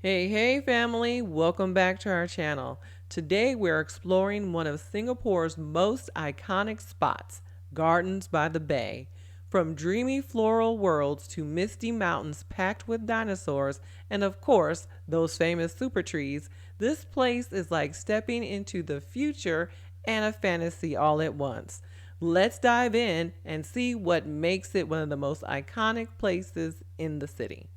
Hey family, welcome back to our channel. Today we're exploring one of Singapore's most iconic spots, Gardens by the Bay. From dreamy floral worlds to misty mountains packed with dinosaurs and of course those famous super trees, this place is like stepping into the future and a fantasy all at once. Let's dive in and see what makes it one of the most iconic places in the city.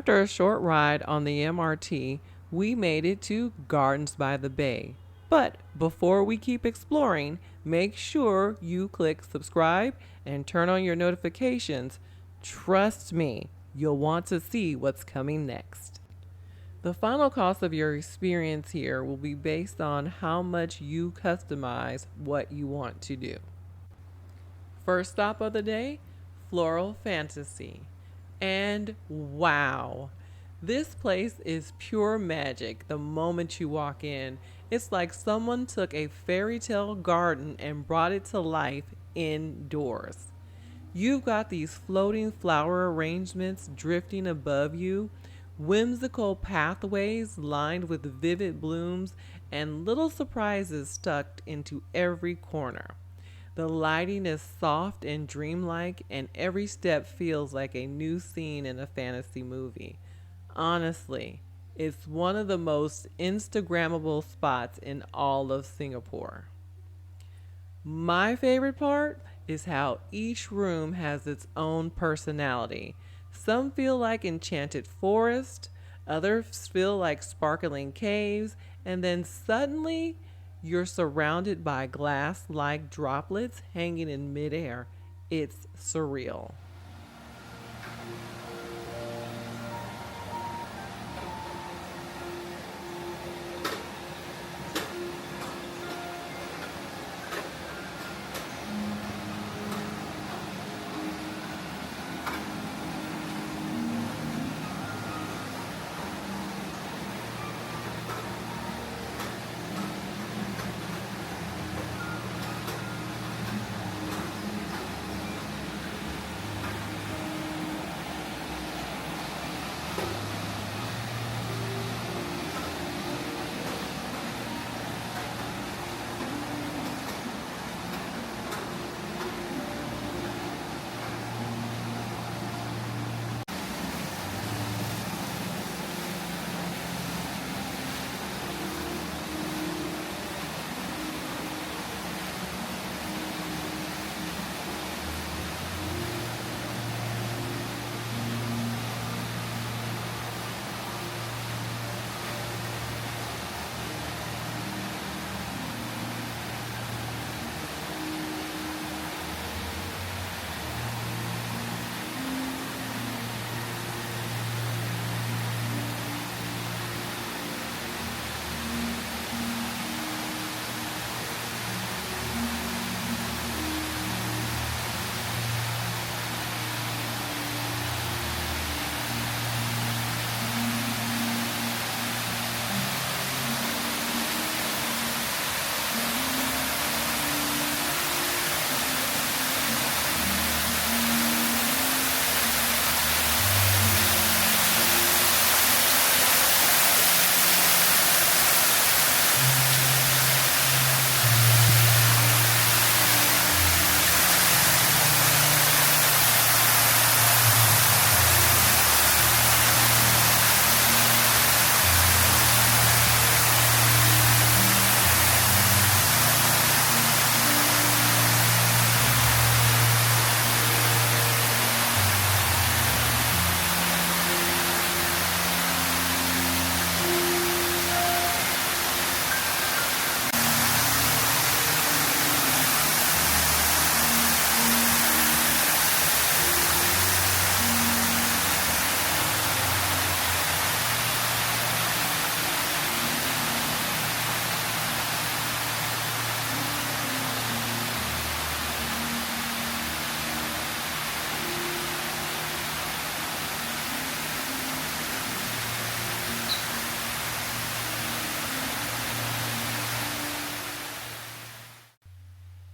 After a short ride on the MRT, we made it to Gardens by the Bay. But before we keep exploring, make sure you click subscribe and turn on your notifications. Trust me, you'll want to see what's coming next. The final cost of your experience here will be based on how much you customize what you want to do. First stop of the day, Floral Fantasy. And wow, this place is pure magic the moment you walk in. It's like someone took a fairy tale garden and brought it to life indoors. You've got these floating flower arrangements drifting above you, whimsical pathways lined with vivid blooms, and little surprises tucked into every corner. The lighting is soft and dreamlike, and every step feels like a new scene in a fantasy movie. Honestly, it's one of the most Instagrammable spots in all of Singapore. My favorite part is how each room has its own personality. Some feel like enchanted forest, others feel like sparkling caves, and then suddenly you're surrounded by glass-like droplets hanging in midair. It's surreal.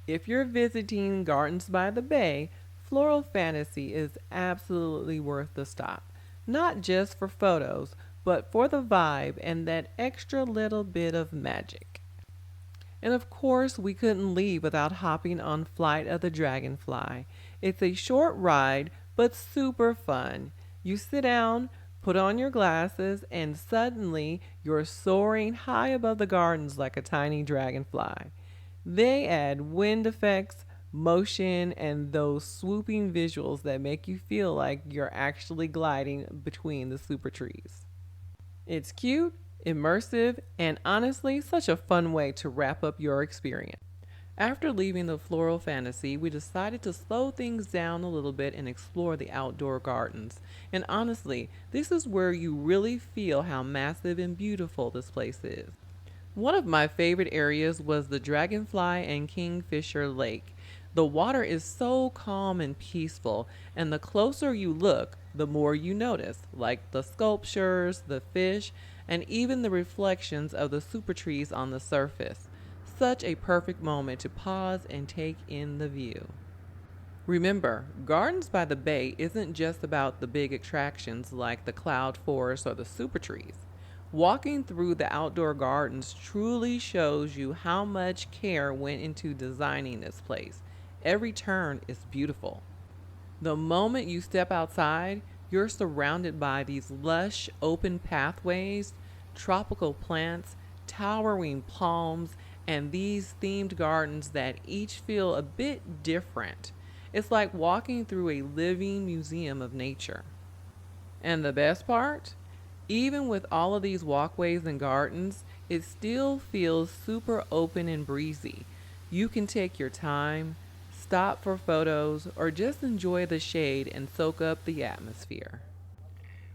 If you're visiting Gardens by the Bay, Floral Fantasy is absolutely worth the stop. Not just for photos, but for the vibe and that extra little bit of magic. And of course, we couldn't leave without hopping on Flight of the Dragonfly. It's a short ride, but super fun. You sit down, put on your glasses, and suddenly you're soaring high above the gardens like a tiny dragonfly. They add wind effects, motion, and those swooping visuals that make you feel like you're actually gliding between the super trees. It's cute, immersive, and honestly, such a fun way to wrap up your experience. After leaving the Floral Fantasy, we decided to slow things down a little bit and explore the outdoor gardens. And honestly, this is where you really feel how massive and beautiful this place is. One of my favorite areas was the Dragonfly and Kingfisher Lake. The water is so calm and peaceful, and the closer you look, the more you notice, like the sculptures, the fish, and even the reflections of the super trees on the surface. Such a perfect moment to pause and take in the view. Remember, Gardens by the Bay isn't just about the big attractions like the Cloud Forest or the Supertrees. Walking through the outdoor gardens truly shows you how much care went into designing this place. Every turn is beautiful. The moment you step outside, you're surrounded by these lush, open pathways, tropical plants, towering palms, and these themed gardens that each feel a bit different. It's like walking through a living museum of nature. And the best part? Even with all of these walkways and gardens, it still feels super open and breezy. You can take your time, stop for photos, or just enjoy the shade and soak up the atmosphere.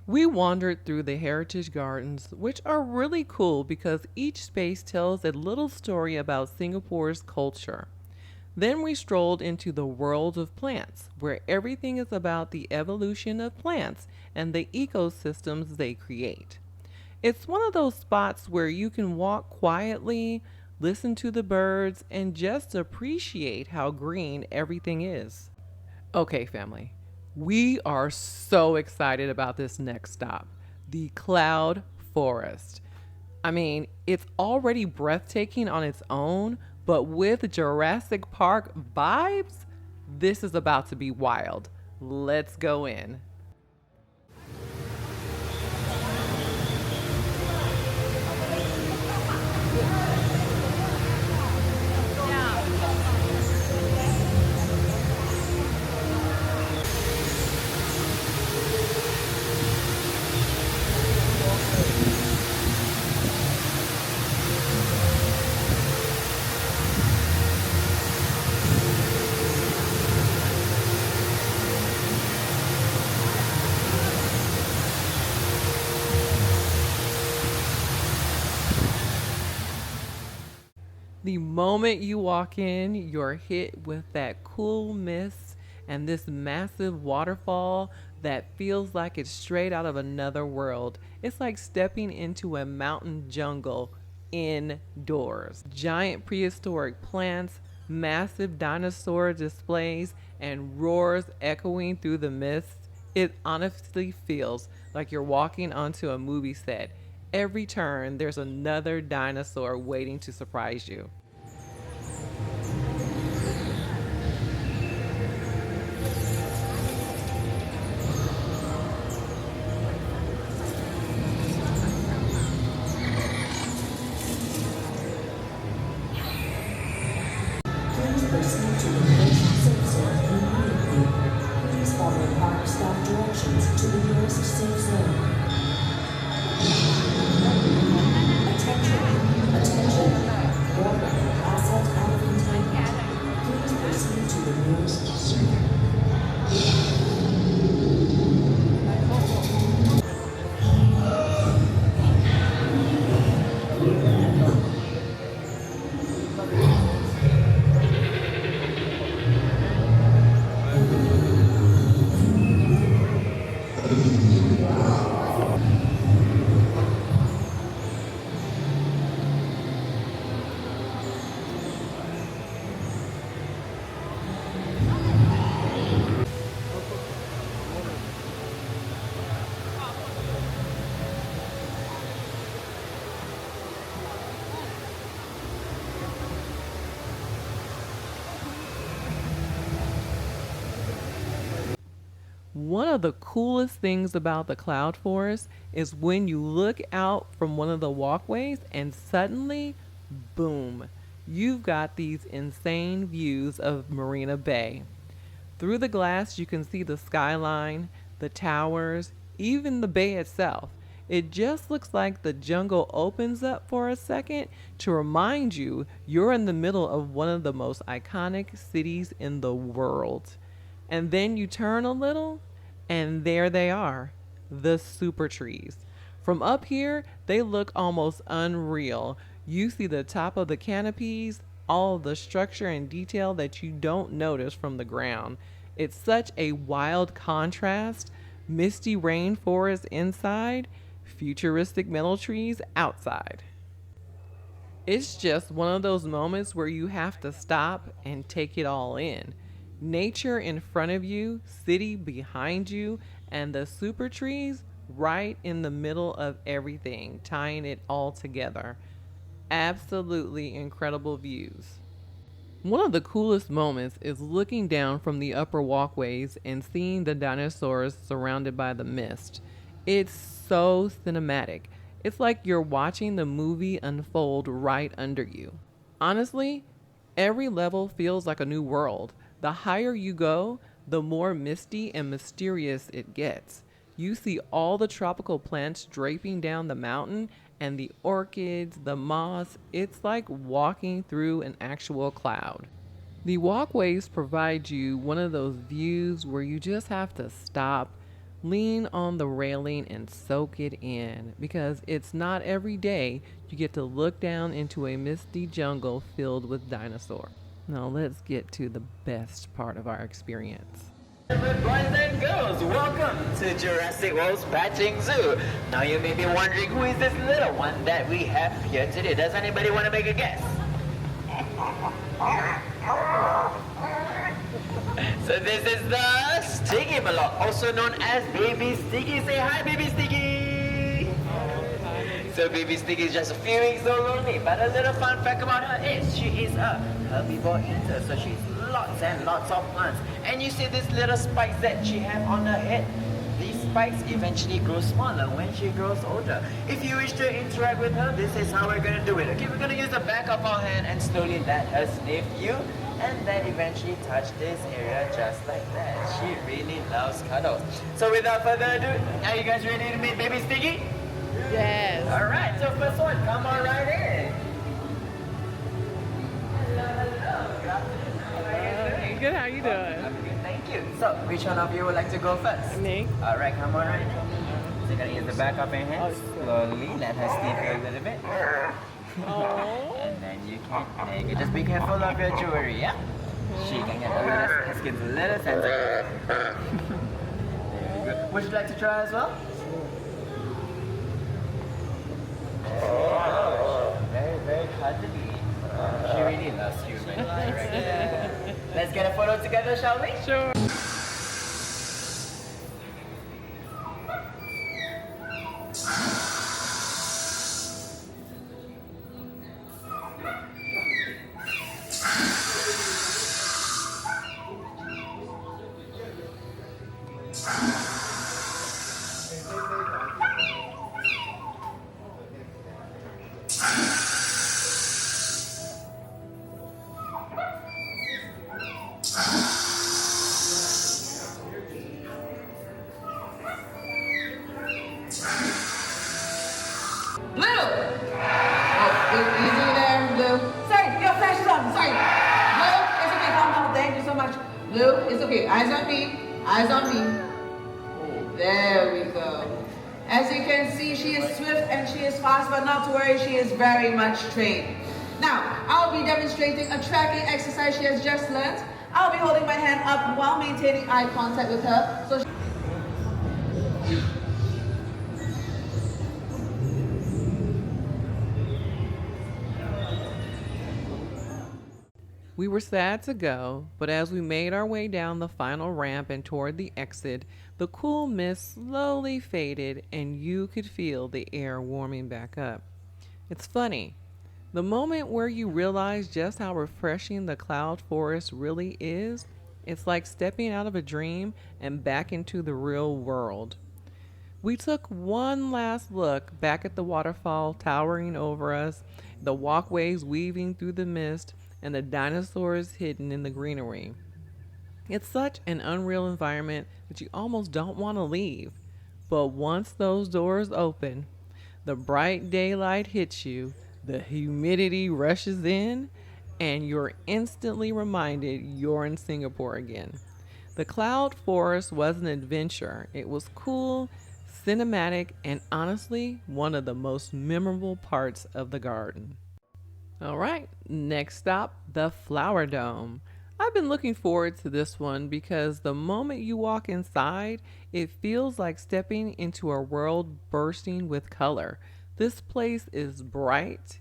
We wandered through the heritage gardens, which are really cool because each space tells a little story about Singapore's culture. Then we strolled into the world of plants, where everything is about the evolution of plants and the ecosystems they create. It's one of those spots where you can walk quietly, listen to the birds, and just appreciate how green everything is. Okay, family, we are so excited about this next stop, the Cloud Forest. I mean, it's already breathtaking on its own, but with Jurassic Park vibes, this is about to be wild. Let's go in. The moment you walk in, you're hit with that cool mist and this massive waterfall that feels like it's straight out of another world. It's like stepping into a mountain jungle indoors. Giant prehistoric plants, massive dinosaur displays, and roars echoing through the mist. It honestly feels like you're walking onto a movie set. Every turn, there's another dinosaur waiting to surprise you. Please proceed to the nearest safe zone immediately. Please follow park staff directions to the nearest safe zone. Attention, attention. Warning, asset out of containment. Please proceed to the nearest zone. One of the coolest things about the cloud forest is when you look out from one of the walkways and suddenly, boom, you've got these insane views of Marina Bay. Through the glass, you can see the skyline, the towers, even the bay itself. It just looks like the jungle opens up for a second to remind you you're in the middle of one of the most iconic cities in the world. And then you turn a little, and there they are, the Supertrees. From up here, they look almost unreal. You see the top of the canopies, all of the structure and detail that you don't notice from the ground. It's such a wild contrast. Misty rainforest inside, futuristic metal trees outside. It's just one of those moments where you have to stop and take it all in. Nature in front of you, city behind you, and the super trees right in the middle of everything, tying it all together. Absolutely incredible views. One of the coolest moments is looking down from the upper walkways and seeing the dinosaurs surrounded by the mist. It's so cinematic. It's like you're watching the movie unfold right under you. Honestly, every level feels like a new world. The higher you go, the more misty and mysterious it gets. You see all the tropical plants draping down the mountain and the orchids, the moss. It's like walking through an actual cloud. The walkways provide you one of those views where you just have to stop, lean on the railing, and soak it in because it's not every day you get to look down into a misty jungle filled with dinosaurs. Now let's get to the best part of our experience. Boys and girls, welcome to Jurassic World's Patching Zoo. Now you may be wondering who is this little one that we have here today. Does anybody want to make a guess? So this is the Sticky Mallock, also known as Baby Sticky. Say hi, Baby Sticky! So Baby Sticky is just a few weeks old only, but a little fun fact about her is she is a herbivore eater, so she's lots and lots of plants. And you see these little spikes that she has on her head? These spikes eventually grow smaller when she grows older. If you wish to interact with her, this is how we're going to do it. Okay, we're going to use the back of our hand and slowly let her sniff you, and then eventually touch this area just like that. She really loves cuddles. So without further ado, are you guys ready to meet Baby Sticky? Yes. Alright, so first one, come on right in. Hello, hello. Good afternoon. How are you doing? Good, how you doing? I'm good, thank you. So, which one of you would like to go first? Me. Alright, come on right in. So you're gonna use the back of your hand. Slowly let her sniff you a little bit. Oh. And then you can take it. Just be careful of your jewelry, yeah? She can get her skin's a little sensitive. There you go. Would you like to try as well? Very, very cuddly. She really loves you, man. Let's get a photo together, shall we? Sure. Blue, it's okay. Eyes on me. Eyes on me. There we go. As you can see, she is swift and she is fast, but not to worry, she is very much trained. Now, I'll be demonstrating a tracking exercise she has just learned. I'll be holding my hand up while maintaining eye contact with her. So We were sad to go, but as we made our way down the final ramp and toward the exit, the cool mist slowly faded and you could feel the air warming back up. It's funny, the moment where you realize just how refreshing the cloud forest really is It's like stepping out of a dream and back into the real world. We took one last look back at the waterfall towering over us, the walkways weaving through the mist, and the dinosaurs hidden in the greenery. It's such an unreal environment that you almost don't want to leave. But once those doors open, the bright daylight hits you, the humidity rushes in, and you're instantly reminded you're in Singapore again. The Cloud Forest was an adventure. It was cool, cinematic, and honestly, one of the most memorable parts of the garden. All right, next stop, the Flower Dome. I've been looking forward to this one because the moment you walk inside, it feels like stepping into a world bursting with color. This place is bright,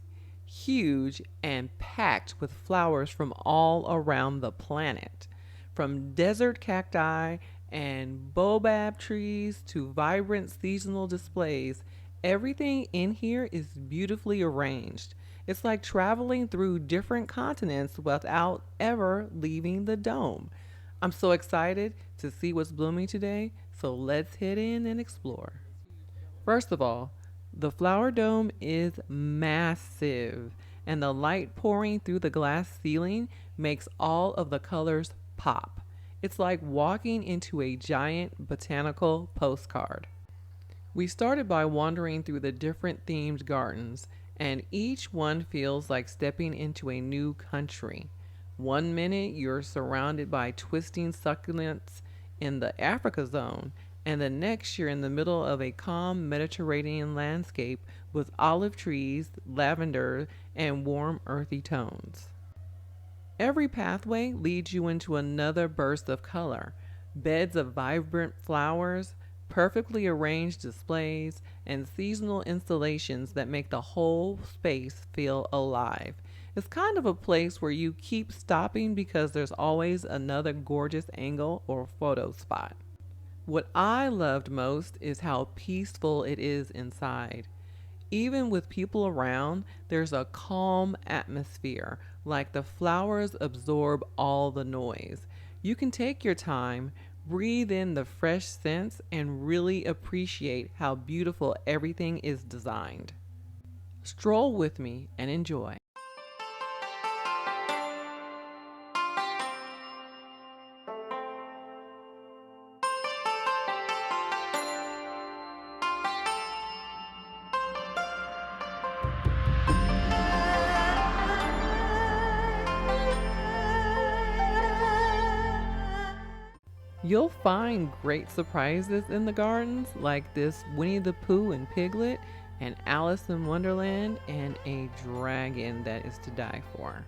huge, and packed with flowers from all around the planet. From desert cacti and baobab trees to vibrant seasonal displays, everything in here is beautifully arranged. It's like traveling through different continents without ever leaving the dome. I'm so excited to see what's blooming today, so let's head in and explore. First of all, the flower dome is massive, and the light pouring through the glass ceiling makes all of the colors pop. It's like walking into a giant botanical postcard. We started by wandering through the different themed gardens, and each one feels like stepping into a new country. One minute you're surrounded by twisting succulents in the Africa zone, and the next you're in the middle of a calm Mediterranean landscape with olive trees, lavender, and warm earthy tones. Every pathway leads you into another burst of color, beds of vibrant flowers, perfectly arranged displays, and seasonal installations that make the whole space feel alive. It's kind of a place where you keep stopping because there's always another gorgeous angle or photo spot. What I loved most is how peaceful it is inside. Even with people around, there's a calm atmosphere, like the flowers absorb all the noise. You can take your time, breathe in the fresh scents, and really appreciate how beautiful everything is designed. Stroll with me and enjoy. You'll find great surprises in the gardens, like this Winnie the Pooh and Piglet, and Alice in Wonderland, and a dragon that is to die for.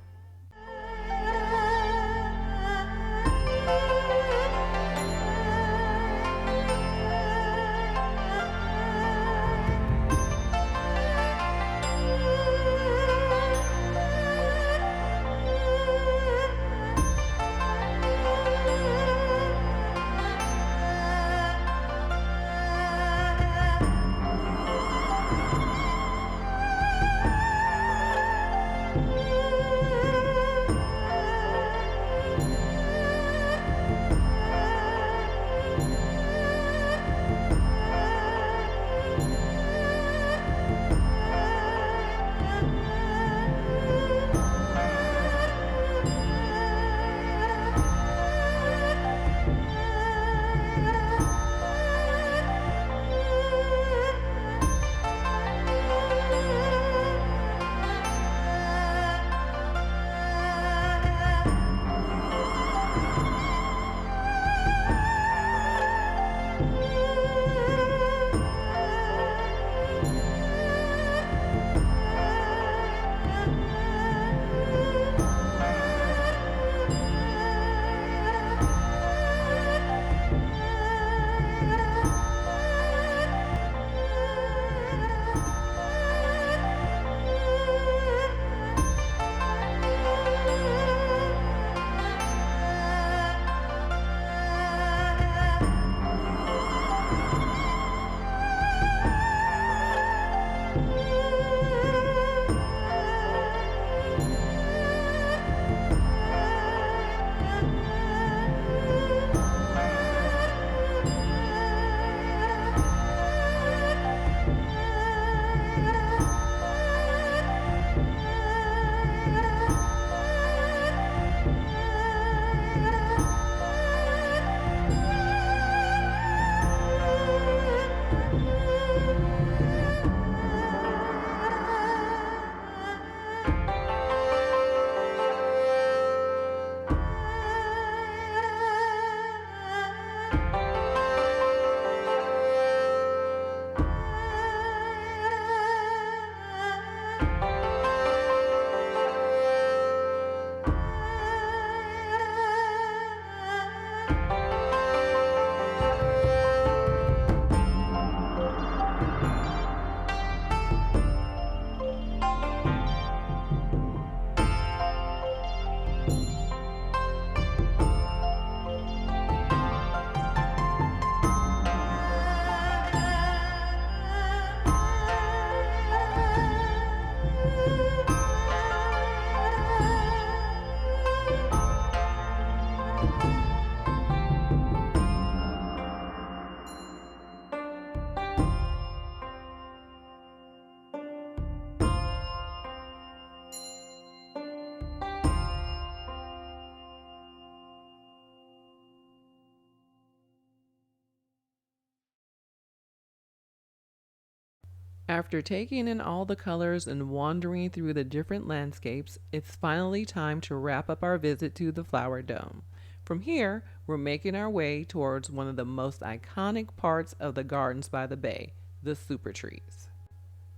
After taking in all the colors and wandering through the different landscapes, it's finally time to wrap up our visit to the Flower Dome. From here, we're making our way towards one of the most iconic parts of the Gardens by the Bay, the Supertrees.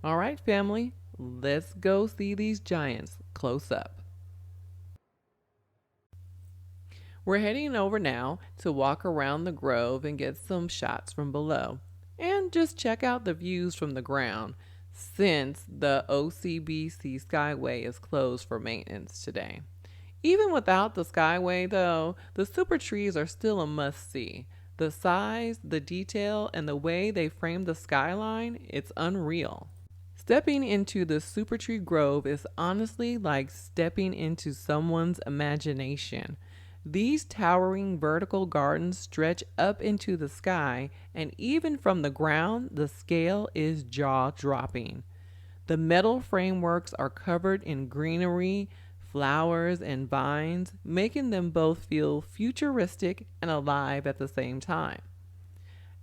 All right, family, let's go see these giants close up. We're heading over now to walk around the grove and get some shots from below, and just check out the views from the ground since the OCBC Skyway is closed for maintenance today. Even without the Skyway, though, the super trees are still a must see. The size, the detail, and the way they frame the skyline, it's unreal. Stepping into the Supertree Grove is honestly like stepping into someone's imagination. These towering vertical gardens stretch up into the sky, and even from the ground, the scale is jaw dropping. The metal frameworks are covered in greenery, flowers, and vines, making them both feel futuristic and alive at the same time.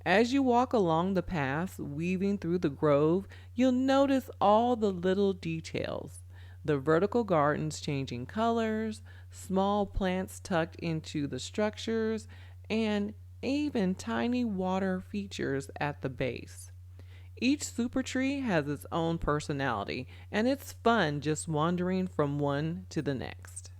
As you walk along the paths weaving through the grove, you'll notice all the little details. The vertical gardens changing colors, small plants tucked into the structures, and even tiny water features at the base. Each super tree has its own personality, and it's fun just wandering from one to the next.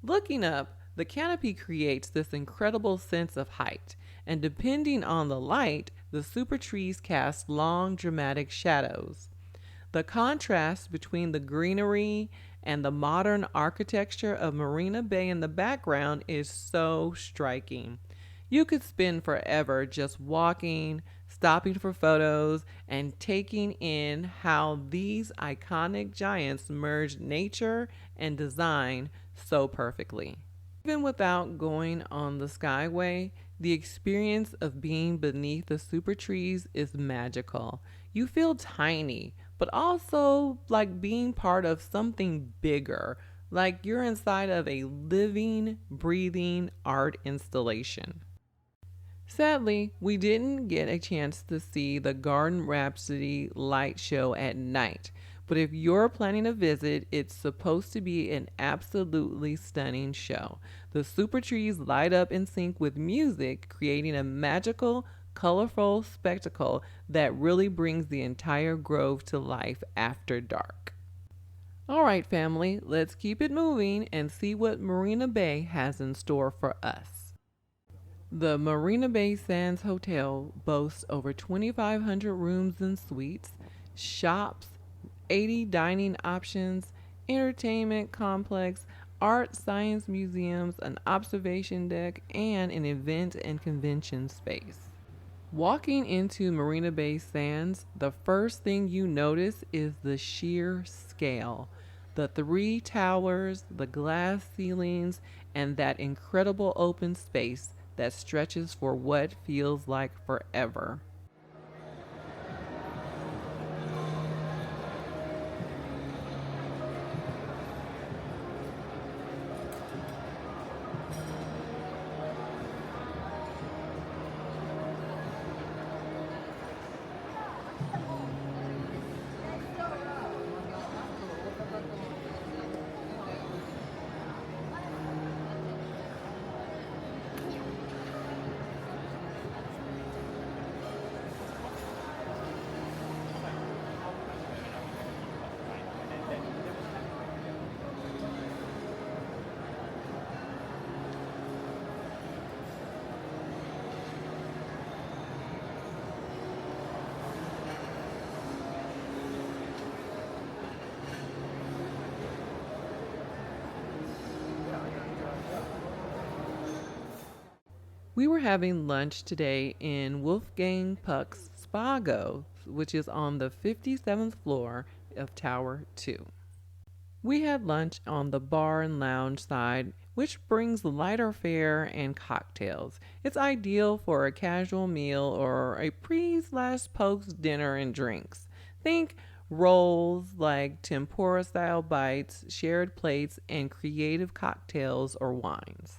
Looking up, the canopy creates this incredible sense of height, and depending on the light, the super trees cast long, dramatic shadows. The contrast between the greenery and the modern architecture of Marina Bay in the background is so striking. You could spend forever just walking, stopping for photos, and taking in how these iconic giants merge nature and design so perfectly. Even without going on the Skyway, the experience of being beneath the super trees is magical. You feel tiny, but also like being part of something bigger, like you're inside of a living, breathing art installation. Sadly, we didn't get a chance to see the Garden Rhapsody light show at night, but if you're planning a visit, it's supposed to be an absolutely stunning show. The super trees light up in sync with music, creating a magical, colorful spectacle that really brings the entire grove to life after dark. All right, family, let's keep it moving and see what Marina Bay has in store for us. The Marina Bay Sands Hotel boasts over 2,500 rooms and suites, shops, 80 dining options, entertainment complex, art science museums, an observation deck, and an event and convention space. Walking into Marina Bay Sands, the first thing you notice is the sheer scale. The 3 towers, the glass ceilings, and that incredible open space that stretches for what feels like forever. We were having lunch today in Wolfgang Puck's Spago, which is on the 57th floor of Tower 2. We had lunch on the bar and lounge side, which brings lighter fare and cocktails. It's ideal for a casual meal or a pre/post dinner and drinks. Think rolls like tempura style bites, shared plates, and creative cocktails or wines.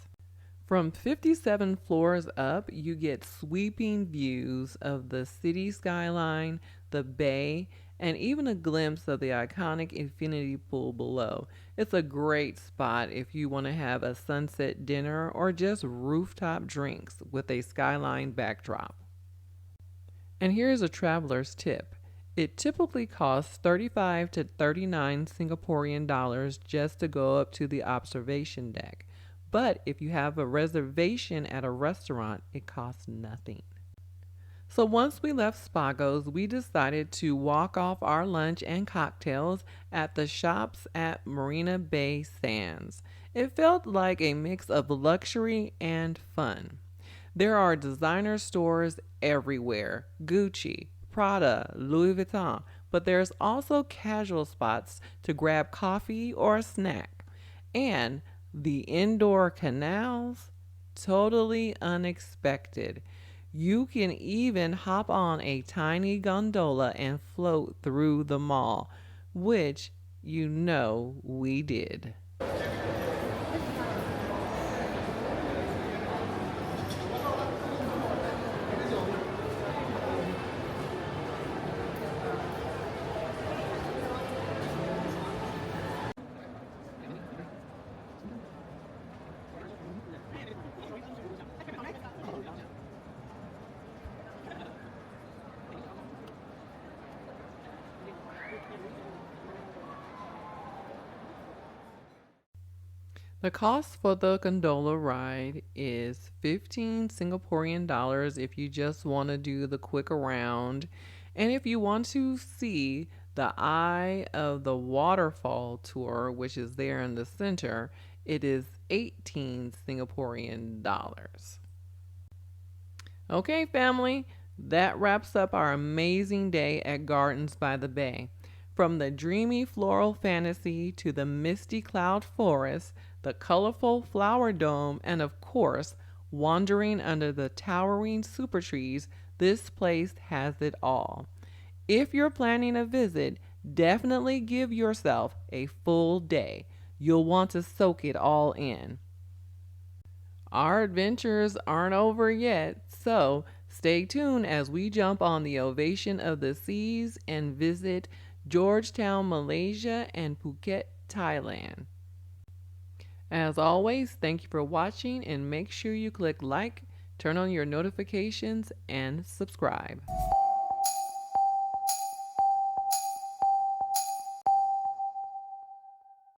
From 57 floors up, you get sweeping views of the city skyline, the bay, and even a glimpse of the iconic infinity pool below. It's a great spot if you want to have a sunset dinner or just rooftop drinks with a skyline backdrop. And here's a traveler's tip. It typically costs 35 to 39 Singaporean dollars just to go up to the observation deck. But if you have a reservation at a restaurant, it costs nothing. So once we left Spago's, we decided to walk off our lunch and cocktails at the shops at Marina Bay Sands. It felt like a mix of luxury and fun. There are designer stores everywhere, Gucci, Prada, Louis Vuitton, but there's also casual spots to grab coffee or a snack. And the indoor canals, totally unexpected. You can even hop on a tiny gondola and float through the mall, which you know we did. The cost for the gondola ride is 15 Singaporean dollars if you just want to do the quick around. And if you want to see the Eye of the Waterfall tour, which is there in the center, it is 18 Singaporean dollars. Okay, family, that wraps up our amazing day at Gardens by the Bay. From the dreamy floral fantasy to the misty cloud forest, the colorful flower dome, and of course, wandering under the towering Supertrees, this place has it all. If you're planning a visit, definitely give yourself a full day. You'll want to soak it all in. Our adventures aren't over yet, so stay tuned as we jump on the Ovation of the Seas and visit Georgetown, Malaysia, and Phuket, Thailand. As always, thank you for watching and make sure you click like, turn on your notifications, and subscribe.